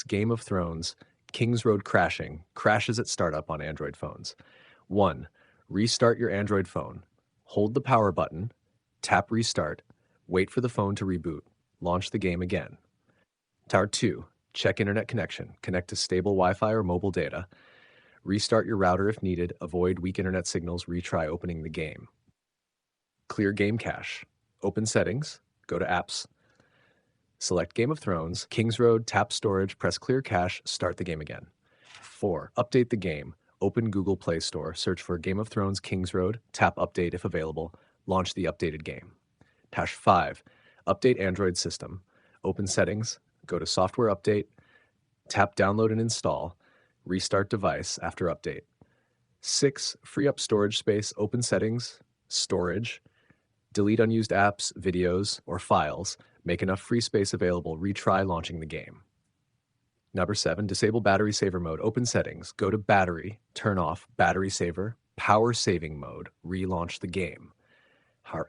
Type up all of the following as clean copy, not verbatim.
Game of Thrones Kingsroad crashing crashes at startup on Android phones. 1. Restart your Android phone. Hold the power button, tap restart, wait for the phone to reboot, launch the game again. Tower 2. Check internet connection. Connect to stable Wi-Fi or mobile data. Restart your router if needed. Avoid weak internet signals. Retry opening the game. Clear game cache. Open settings. Go to apps. Select Game of Thrones, Kingsroad, tap storage, press clear cache, start the game again. 4. Update the game. Open Google Play Store, search for Game of Thrones Kingsroad, tap update if available, launch the updated game. Task 5. Update Android system. Open settings, go to software update, tap download and install, restart device after update. 6. Free up storage space, open settings, storage, delete unused apps, videos, or files, make enough free space available, retry launching the game. Number 7, disable battery saver mode, open settings, go to battery, turn off battery saver, power saving mode, relaunch the game.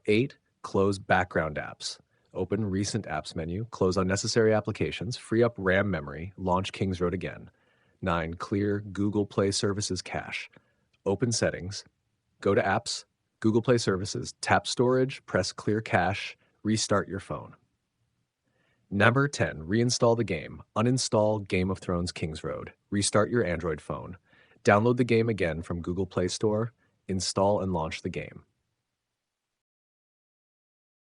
8, close background apps, open recent apps menu, close unnecessary applications, free up RAM memory, launch Kingsroad again. 9, clear Google Play Services cache, open settings, go to apps, Google Play Services, tap storage, press clear cache, restart your phone. Number 10, reinstall the game. Uninstall Game of Thrones Kingsroad. Restart your Android phone. Download the game again from Google Play Store. Install and launch the game.